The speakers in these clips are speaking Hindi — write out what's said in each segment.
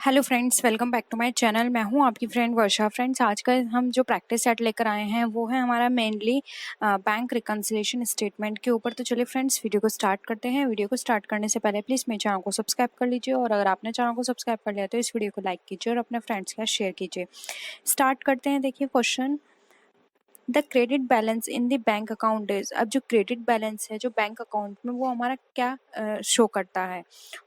Hello friends, welcome back to my channel. मैं हूं आपकी फ्रेंड वर्षा। फ्रेंड्स, आज का हम जो प्रैक्टिस सेट लेकर आए हैं वो है हमारा मेनली बैंक रिकन्सिलिएशन स्टेटमेंट के ऊपर। तो चलिए फ्रेंड्स, वीडियो को स्टार्ट करते हैं। वीडियो को स्टार्ट करने से पहले प्लीज़ मेरे चैनल को सब्सक्राइब कर लीजिए, और अगर आपने चैनल को सब्सक्राइब कर लिया तो इस वीडियो को लाइक कीजिए और अपने फ्रेंड्स के साथ शेयर कीजिए। स्टार्ट करते हैं। देखिए question, the credit balance in the bank account is. अब जो क्रेडिट बैलेंस है जो बैंक अकाउंट में, वो हमारा क्या शो करता है।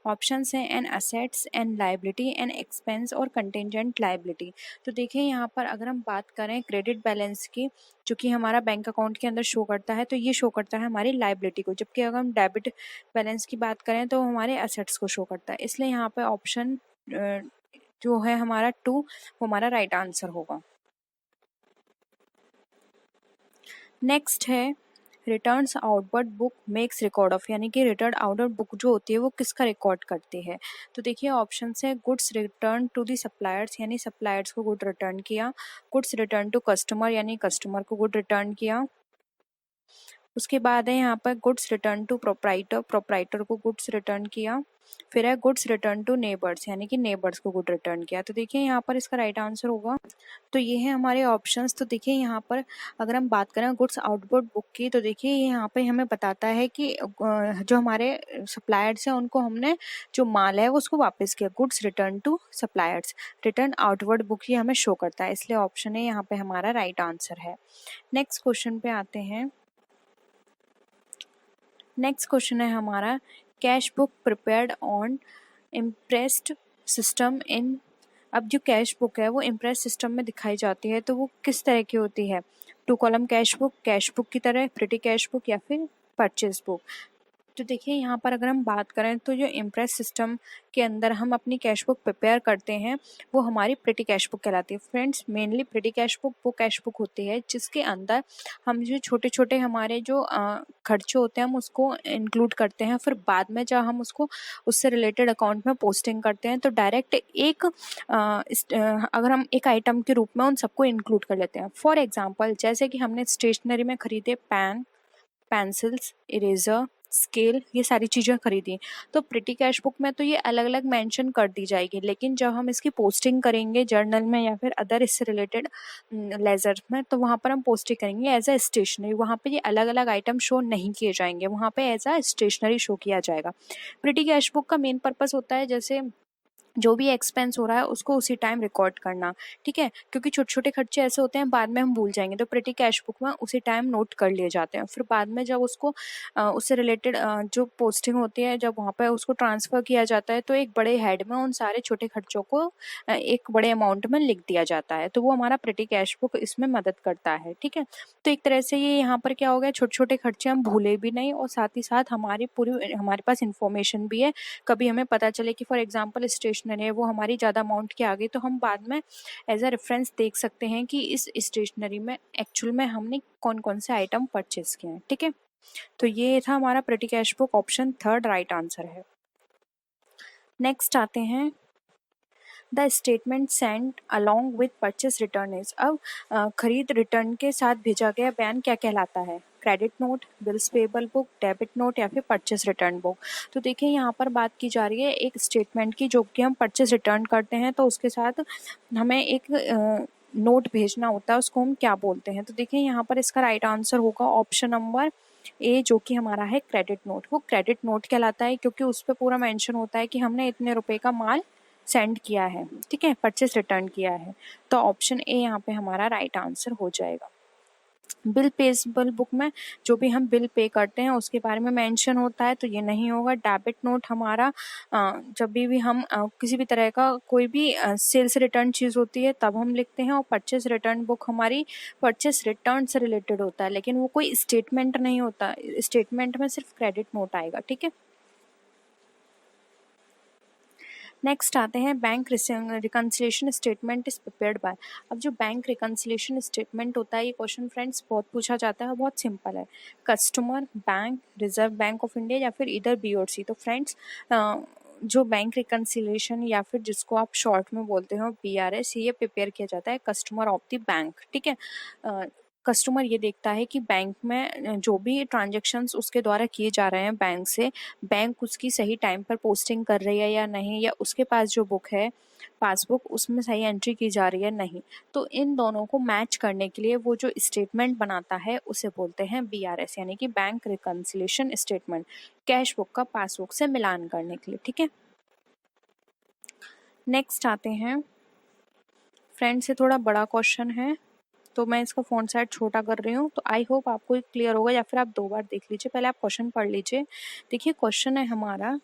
ऑप्शंस हैं an assets, an liability, an expense और कंटिजेंट लाइबिलिटी। तो देखिए यहाँ पर अगर हम बात करें क्रेडिट बैलेंस की, जो कि हमारा बैंक अकाउंट के अंदर शो करता है, तो ये शो करता है हमारी लाइबिलिटी को, जबकि अगर हम डेबिट बैलेंस की बात करें तो हमारे असेट्स को शो करता है। इसलिए यहाँ पर ऑप्शन जो है हमारा 2 वो हमारा राइट आंसर होगा। नेक्स्ट है returns outward book makes record of, यानी कि रिटर्न आउटवर्ड बुक जो होती है वो किसका रिकॉर्ड करती है। तो देखिए ऑप्शन है goods return to the suppliers, यानी सप्लायर्स को गुड रिटर्न किया। गुड्स रिटर्न टू कस्टमर, यानी कस्टमर को गुड रिटर्न किया। उसके बाद है यहाँ पर goods return to proprietor, proprietor को गुड्स रिटर्न किया। फिर है गुड्स रिटर्न टू नेबर्स, यानी कि नेबर्स को गुड रिटर्न किया। तो देखिए यहाँ पर इसका राइट आंसर होगा। तो ये है हमारे ऑप्शंस। तो देखिए यहाँ पर अगर हम बात करें गुड्स आउटवर्ड बुक की, तो देखिए यहाँ पे हमें बताता है कि जो हमारे सप्लायर्स हैं उनको हमने जो माल है उसको वापस किया। Goods return to suppliers, return outward book ही हमें शो करता है, इसलिए ऑप्शन है यहाँ पे हमारा राइट आंसर है। नेक्स्ट क्वेश्चन पे आते हैं। नेक्स्ट क्वेश्चन है हमारा, cash book prepared on impressed system in. अब जो कैश बुक है वो इम्प्रेस सिस्टम में दिखाई जाती है, तो वो किस तरह की होती है। 2 कॉलम कैश बुक की तरह, प्रिटी कैश बुक, या फिर परचेज बुक। तो देखिए यहाँ पर अगर हम बात करें तो जो इम्प्रेस सिस्टम के अंदर हम अपनी कैश बुक प्रिपेयर करते हैं वो हमारी प्रिटी कैश बुक कहलाती है। Friends, mainly petty cash book वो कैश बुक होती है जिसके अंदर हम जो छोटे छोटे हमारे जो खर्चे होते हैं हम उसको इंक्लूड करते हैं। फिर बाद में जब हम उसको उससे रिलेटेड अकाउंट में पोस्टिंग करते हैं तो डायरेक्ट अगर हम एक आइटम के रूप में उन सबको इंक्लूड कर लेते हैं। फॉर एग्जाम्पल, जैसे कि हमने स्टेशनरी में खरीदे पेन, पेंसिल्स, इरेजर, स्केल, ये सारी चीज़ें खरीदी, तो प्रिटी कैश बुक में तो ये अलग अलग मेंशन कर दी जाएगी, लेकिन जब हम इसकी पोस्टिंग करेंगे जर्नल में या फिर अदर इससे रिलेटेड लेजर में, तो वहाँ पर हम पोस्टिंग करेंगे एज अ स्टेशनरी। वहाँ पे ये अलग अलग आइटम शो नहीं किए जाएंगे, वहाँ पे एज अ स्टेशनरी शो किया जाएगा। प्रिटी कैश बुक का मेन पर्पस होता है जैसे जो भी एक्सपेंस हो रहा है उसको उसी टाइम रिकॉर्ड करना, ठीक है, क्योंकि छोटे छोटे खर्चे ऐसे होते हैं बाद में हम भूल जाएंगे, तो प्रिटी कैश बुक में उसी टाइम नोट कर लिए जाते हैं। फिर बाद में जब उसको उससे रिलेटेड जो पोस्टिंग होती है, जब वहाँ पर उसको ट्रांसफ़र किया जाता है तो एक बड़े हेड में उन सारे छोटे खर्चों को एक बड़े अमाउंट में लिख दिया जाता है, तो वो हमारा प्रिटी कैश बुक इसमें मदद करता है, ठीक है। तो एक तरह से ये यहाँ पर क्या हो गया, छोटे छोटे खर्चे हम भूले भी नहीं और साथ ही साथ हमारी पूरी हमारे पास इंफॉर्मेशन भी है। कभी हमें पता चले कि फॉर एग्जांपल स्टेशनरी है वो हमारी ज़्यादा अमाउंट की आ गई, तो हम बाद में एज अ रेफरेंस देख सकते हैं कि इस स्टेशनरी में एक्चुअल में हमने कौन कौन से आइटम परचेज किए हैं, ठीक है। तो ये था हमारा petty cash book, option 3 right answer है। नेक्स्ट आते हैं, the statement send along with purchase return is. अब खरीद रिटर्न के साथ भेजा गया बयान क्या कहलाता है। Credit note, bills payable book, debit note, या फिर परचेस रिटर्न बुक। तो देखिए यहाँ पर बात की जा रही है एक स्टेटमेंट की, जो कि हम परचेस रिटर्न करते हैं तो उसके साथ हमें एक नोट भेजना होता है, उसको हम क्या बोलते हैं। तो देखिए यहाँ पर इसका राइट आंसर होगा ऑप्शन नंबर ए, जो कि हमारा है क्रेडिट नोट। वो क्रेडिट नोट कहलाता है क्योंकि उस पर पूरा मेंशन होता है कि हमने इतने रुपए का माल सेंड किया है, ठीक है, परचेस रिटर्न किया है। तो ऑप्शन ए यहाँ पे हमारा राइट आंसर हो जाएगा। बिल पेबल बुक में जो भी हम बिल पे करते हैं उसके बारे में मेंशन होता है, तो ये नहीं होगा। डेबिट नोट हमारा जब भी हम किसी भी तरह का कोई भी सेल्स रिटर्न चीज़ होती है तब हम लिखते हैं। और परचेस रिटर्न बुक हमारी परचेस रिटर्न से रिलेटेड होता है, लेकिन वो कोई स्टेटमेंट नहीं होता, स्टेटमेंट में सिर्फ क्रेडिट नोट आएगा, ठीक है। नेक्स्ट आते हैं, bank reconciliation statement is prepared by. अब जो बैंक रिकन्सिलिएशन स्टेटमेंट होता है, ये क्वेश्चन फ्रेंड्स बहुत पूछा जाता है, बहुत सिंपल है। Customer, bank, reserve bank of India, या फिर इधर बी और सी। तो फ्रेंड्स जो बैंक रिकन्सिलिएशन या फिर जिसको आप शॉर्ट में बोलते हो BRS, ये प्रिपेयर किया जाता है कस्टमर ऑफ द बैंक, ठीक है। कस्टमर ये देखता है कि बैंक में जो भी ट्रांजैक्शंस उसके द्वारा किए जा रहे हैं बैंक से, बैंक उसकी सही टाइम पर पोस्टिंग कर रही है या नहीं, या उसके पास जो बुक है पासबुक उसमें सही एंट्री की जा रही है नहीं। तो इन दोनों को मैच करने के लिए वो जो स्टेटमेंट बनाता है उसे बोलते हैं BRS, यानी कि bank reconciliation statement, cash book का पासबुक से मिलान करने के लिए। ठीक है, नेक्स्ट आते हैं फ्रेंड से थोड़ा बड़ा क्वेश्चन है, तो मैं इसका फ़ॉन्ट साइज छोटा कर रही हूँ। तो आई होप आपको क्लियर होगा, या फिर आप 2 बार देख लीजिए। पहले आप क्वेश्चन पढ़ लीजिए। देखिए क्वेश्चन है हमारा,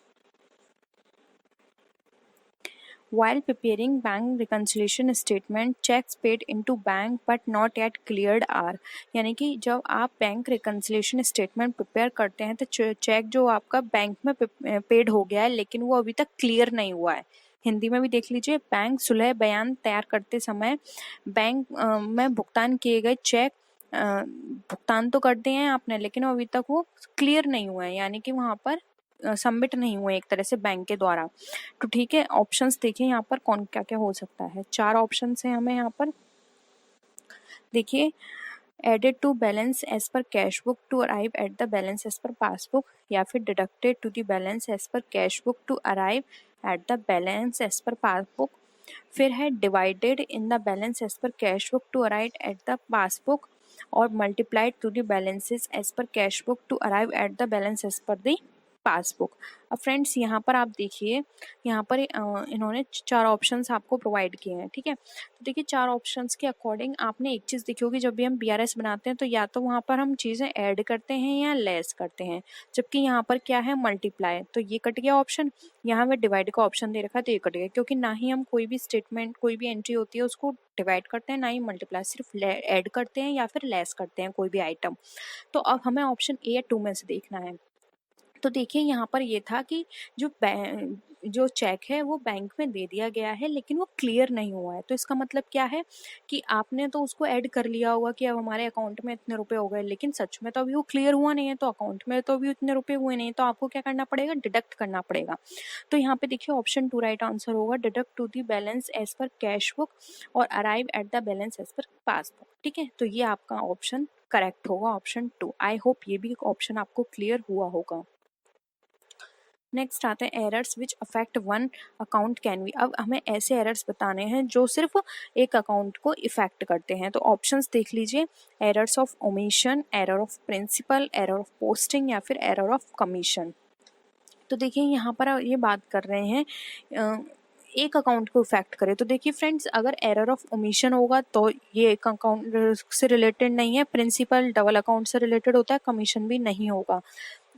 while preparing bank reconciliation statement, checks paid into bank but not yet cleared are, यानी कि जब आप बैंक रिकंसिलिएशन स्टेटमेंट प्रिपेयर करते हैं तो चेक जो आपका बैंक में पेड हो गया है लेकिन वो अभी तक क्लियर नहीं हुआ है। हिंदी में भी देख लीजिए, बैंक सुलह बयान तैयार करते समय बैंक में भुगतान किए गए चेक भुगतान तो कर दिए हैं आपने, लेकिन अभी तक वो क्लियर नहीं हुआ है, यानी कि वहाँ पर सबमिट नहीं हुए एक तरह से बैंक के द्वारा। तो ठीक है, ऑप्शंस देखिए यहाँ पर कौन क्या क्या हो सकता है। 4 ऑप्शंस हैं हमें यहाँ पर। देखिए, added to balance as per cash book to arrive at the balance as per passbook, या फिर deducted to the balance as per cash book to arrive at the balance as per passbook. फिर है divided in the balance as per cash book to arrive at the passbook, और multiplied to the balances as per cash book to arrive at the balance as per the passbook. अब फ्रेंड्स यहाँ पर आप देखिए, यहाँ पर इन्होंने 4 ऑप्शंस आपको प्रोवाइड किए हैं। ठीक है, तो देखिए 4 ऑप्शंस के अकॉर्डिंग आपने एक चीज़ देखी होगी, जब भी हम BRS बनाते हैं तो या तो वहाँ पर हम चीज़ें ऐड करते हैं या लेस करते हैं, जबकि यहाँ पर क्या है मल्टीप्लाई, तो ये कट गया ऑप्शन। यहाँ में डिवाइड का ऑप्शन दे रखा है तो ये कट गया, क्योंकि ना ही हम कोई भी स्टेटमेंट कोई भी एंट्री होती है उसको डिवाइड करते हैं, ना ही मल्टीप्लाई, सिर्फ ऐड करते हैं या फिर लेस करते हैं कोई भी आइटम। तो अब हमें ऑप्शन ए या 2 में से देखना है। तो देखिए यहाँ पर ये था कि जो चेक है वो बैंक में दे दिया गया है लेकिन वो क्लियर नहीं हुआ है। तो इसका मतलब क्या है कि आपने तो उसको ऐड कर लिया होगा कि अब हमारे अकाउंट में इतने रुपए हो गए, लेकिन सच में तो अभी वो क्लियर हुआ नहीं है, तो अकाउंट में तो अभी उतने रुपए हुए नहीं, तो आपको क्या करना पड़ेगा, डिडक्ट करना पड़ेगा। तो यहाँ पे देखिए ऑप्शन 2 राइट आंसर होगा, deduct to the balance as per cash book और arrive at the balance as per passbook. ठीक है, तो ये आपका ऑप्शन करेक्ट होगा, ऑप्शन 2। आई होप ये भी ऑप्शन आपको क्लियर हुआ होगा। नेक्स्ट आते हैं errors which affect one account can be. अब हमें ऐसे एरर्स बताने हैं जो सिर्फ एक अकाउंट को इफेक्ट करते हैं। तो ऑप्शंस देख लीजिए, errors of omission, error of principle, error of posting, या फिर एरर ऑफ कमीशन। तो देखिए यहाँ पर ये बात कर रहे हैं एक अकाउंट को इफेक्ट करे। तो देखिए फ्रेंड्स, अगर एरर ऑफ ओमिशन होगा तो ये एक अकाउंट से रिलेटेड नहीं है, प्रिंसिपल डबल अकाउंट से रिलेटेड होता है, कमीशन भी नहीं होगा।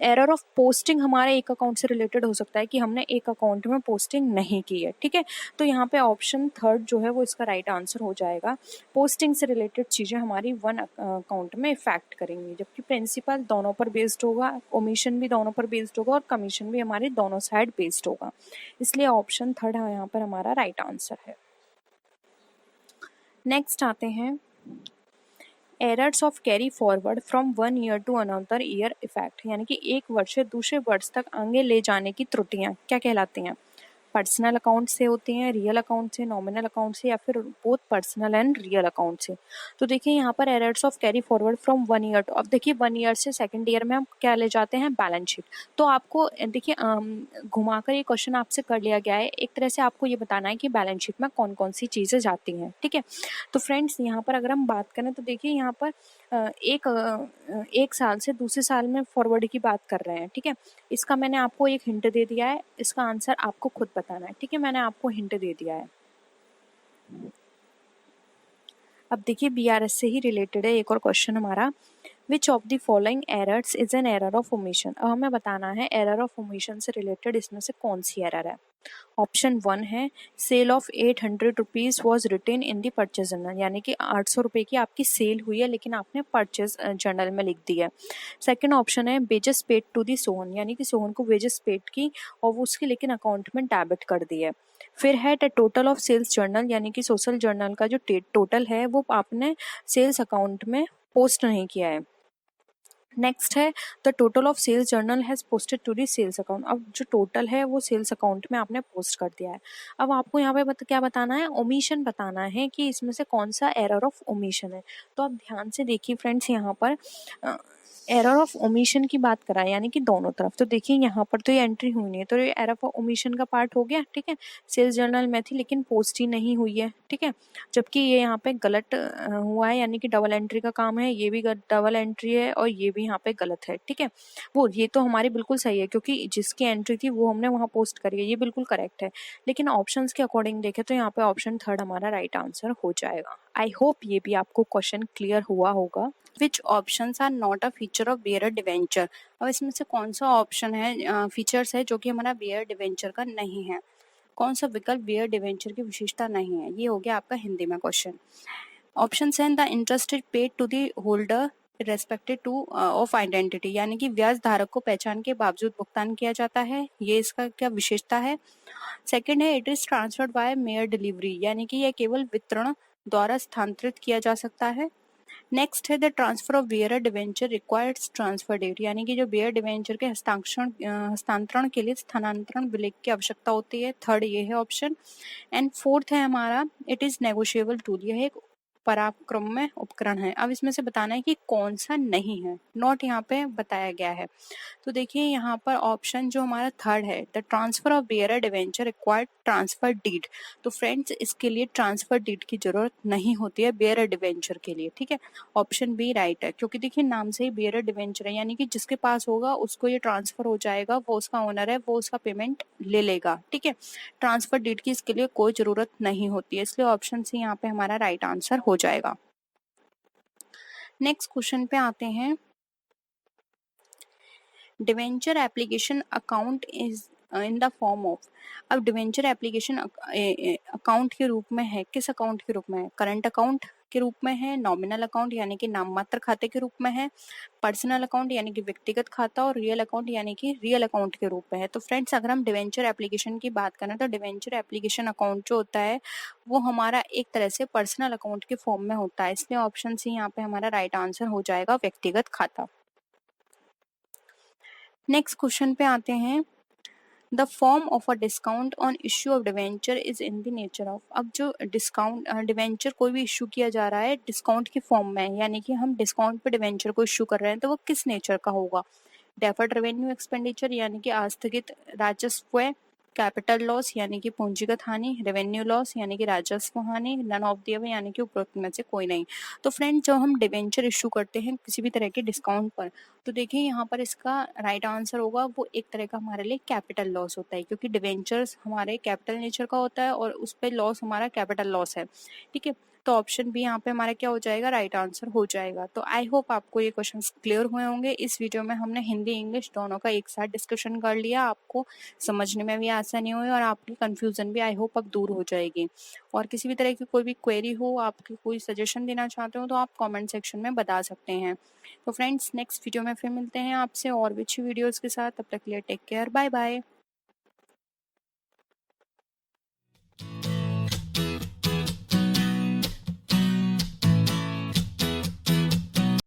एरर ऑफ पोस्टिंग हमारे एक अकाउंट से रिलेटेड हो सकता है कि हमने एक अकाउंट में पोस्टिंग नहीं की है। ठीक है, तो यहाँ पे ऑप्शन 3 जो है वो इसका राइट आंसर हो जाएगा। पोस्टिंग से रिलेटेड चीज़ें हमारी वन अकाउंट में इफेक्ट करेंगी, जबकि प्रिंसिपल दोनों पर बेस्ड होगा, ओमिशन भी दोनों पर बेस्ड होगा, और कमीशन भी हमारी दोनों साइड बेस्ड होगा। इसलिए ऑप्शन 3 यहाँ पर हमारा राइट आंसर है। नेक्स्ट आते हैं errors of carry forward from one year to another year effect, यानी कि एक वर्ष से दूसरे वर्ष तक आगे ले जाने की त्रुटियां क्या कहलाती हैं। पर्सनल अकाउंट से होती हैं, रियल अकाउंट से, नॉमिनल अकाउंट से, या फिर both personal and real account से। तो देखिए यहाँ पर errors of carry forward from 1 year to, अब देखिए 1 ईयर से 2nd ईयर में हम क्या ले जाते हैं, बैलेंस शीट। तो आपको देखिए घुमाकर ये क्वेश्चन आपसे कर लिया गया है, एक तरह से आपको ये बताना है कि बैलेंस शीट में कौन कौन सी चीज़ें जाती हैं। ठीक है, तो फ्रेंड्स यहाँ पर अगर हम बात करें तो देखिए यहाँ पर एक साल से दूसरे साल में फॉरवर्ड की बात कर रहे हैं। ठीक है, इसका मैंने आपको एक हिंट दे दिया है, इसका आंसर आपको खुद बताना है। ठीक है, मैंने आपको हिंट दे दिया है। अब देखिए BRS से ही रिलेटेड है एक और क्वेश्चन हमारा, which of the following errors is an error of omission. अब हमें बताना है एरर ऑफ ओमिशन से रिलेटेड इसमें से कौन सी एरर है। ऑप्शन 1 है sale of 800 rupees was written in the purchase journal, यानी कि 800 रुपये की आपकी सेल हुई है लेकिन आपने परचेज जर्नल में लिख दिया है। सेकंड ऑप्शन है wages paid to the Sohan, यानी कि सोहन को वेजेस पेड की और वो उसकी लेकिन अकाउंट में डेबिट कर दी है। फिर है टोटल ऑफ सेल्स जर्नल, यानी कि सोशल जर्नल का जो टोटल है वो आपने सेल्स अकाउंट में पोस्ट नहीं किया है। नेक्स्ट है the total of sales journal has posted to the sales account. अब जो टोटल है वो सेल्स अकाउंट में आपने पोस्ट कर दिया है। अब आपको यहाँ पे क्या बताना है, ओमिशन बताना है कि इसमें से कौन सा एरर ऑफ ओमिशन है। तो आप ध्यान से देखिए फ्रेंड्स, यहाँ पर एरर ऑफ ओमिशन की बात करा है, यानी कि दोनों तरफ। तो देखिए यहाँ पर तो ये एंट्री हुई नहीं है, तो ये एरर ऑफ ओमिशन का पार्ट हो गया, ठीक है। सेल्स जर्नल में थी लेकिन पोस्ट ही नहीं हुई है, ठीक है। जबकि ये यहाँ पे गलत हुआ है, यानी कि डबल एंट्री का काम है, ये भी डबल एंट्री है और ये भी यहाँ पे गलत है, ठीक है। वो ये तो हमारी बिल्कुल सही है क्योंकि जिसकी एंट्री थी वो हमने वहाँ पोस्ट करी है, ये बिल्कुल करेक्ट है। लेकिन ऑप्शंस के अकॉर्डिंग देखें तो यहाँ पे ऑप्शन थर्ड हमारा राइट आंसर हो जाएगा। आई होप ये भी आपको क्वेश्चन क्लियर हुआ होगा। Which options are not a feature of bearer debenture. अब इसमें से कौन सा ऑप्शन है, फीचर्स है जो कि हमारा बेयर डिवेंचर का नहीं है। कौन सा विकल्प बेयर डिवेंचर की विशेषता नहीं है, ये हो गया आपका हिंदी में क्वेश्चन। ऑप्शन है the interest is paid to the holder respected to of identity, यानी कि ब्याज धारक को पहचान के बावजूद भुगतान किया जाता है, ये इसका क्या विशेषता है। सेकंड है it is transferred by mayor delivery, यानी कि यह केवल वितरण द्वारा स्थानांतरित किया जा सकता है। नेक्स्ट है the transfer of bearer debenture requires transfer deed, यानी कि जो बेयर डिवेंचर के हस्तांतरण के लिए स्थानांतरण विलेख की आवश्यकता होती है। थर्ड ये है ऑप्शन। एंड फोर्थ है हमारा इट इज नेगोशिएबल टूल, यह एक पराक्रम्य उपकरण है। अब इसमें से बताना है कि कौन सा नहीं है, नॉट यहाँ पे बताया गया है। तो देखिए यहाँ पर ऑप्शन जो हमारा थर्ड है, the transfer of bearer debenture required transfer deed. तो फ्रेंड्स इसके लिए ट्रांसफर डीड की जरूरत नहीं होती है बेयर डिवेंचर के लिए, ठीक है। ऑप्शन बी राइट है, क्योंकि देखिए नाम से ही बेयर डिवेंचर है, यानी कि जिसके पास होगा उसको ये ट्रांसफर हो जाएगा, वो उसका ओनर है, वो उसका पेमेंट ले लेगा, ठीक है। ट्रांसफर डीड की इसके लिए कोई जरूरत नहीं होती है, इसलिए ऑप्शन सी यहाँ पे हमारा राइट आंसर हो जाएगा। नेक्स्ट क्वेश्चन पे आते हैं। Debenture application account is in the form of. अब डिवेंचर एप्लीकेशन अकाउंट के रूप में है, किस अकाउंट के रूप में है, करंट अकाउंट के रूप में है, नॉमिनल अकाउंट यानी कि नाम मात्र खाते के रूप में है, पर्सनल अकाउंट यानी कि व्यक्तिगत खाता, और रियल अकाउंट यानी कि रियल अकाउंट के रूप में है। तो फ्रेंड्स अगर हम डिवेंचर एप्लीकेशन की बात करें तो डिवेंचर एप्लीकेशन अकाउंट जो होता है वो हमारा एक तरह से पर्सनल अकाउंट के फॉर्म में होता है, इसलिए ऑप्शन सी यहाँ पे हमारा राइट आंसर हो जाएगा, व्यक्तिगत खाता। नेक्स्ट क्वेश्चन पे आते हैं। The form of a discount on issue of debenture is in the nature of. अब जो डिस्काउंट डिवेंचर कोई भी इश्यू किया जा रहा है डिस्काउंट की फॉर्म में, यानी कि हम डिस्काउंट पे डिवेंचर को इश्यू कर रहे हैं, तो वो किस नेचर का होगा। डेफर्ड रेवेन्यू एक्सपेंडिचर यानी कि आस्थगित राजस्व, कैपिटल लॉस यानी कि पूंजीगत हानि, रेवेन्यू लॉस यानी कि राजस्व हानि, नन ऑफ द अबव यानी कि उपरोक्त में से कोई नहीं। तो फ्रेंड जब हम डिवेंचर इशू करते हैं किसी भी तरह के डिस्काउंट पर, तो देखिए यहाँ पर इसका राइट आंसर होगा वो एक तरह का हमारे लिए कैपिटल लॉस होता है, क्योंकि डिवेंचर्स हमारे कैपिटल नेचर का होता है और उस पर लॉस हमारा कैपिटल लॉस है, ठीक है। तो ऑप्शन बी यहाँ पे हमारा क्या हो जाएगा, राइट आंसर हो जाएगा। तो आई होप आपको ये क्वेश्चंस क्लियर हुए होंगे। इस वीडियो में हमने हिंदी इंग्लिश दोनों का एक साथ डिस्कशन कर लिया, आपको समझने में भी आसानी हुई और आपकी कंफ्यूजन भी आई होप अब दूर हो जाएगी। और किसी भी तरह की कोई भी क्वेरी हो, आपकी कोई सजेशन देना चाहते हो तो आप कमेंट सेक्शन में बता सकते हैं। तो फ्रेंड्स नेक्स्ट वीडियो में फिर मिलते हैं आपसे और भी अच्छी वीडियोस के साथ, तब तक के लिए टेक केयर, बाय बाय।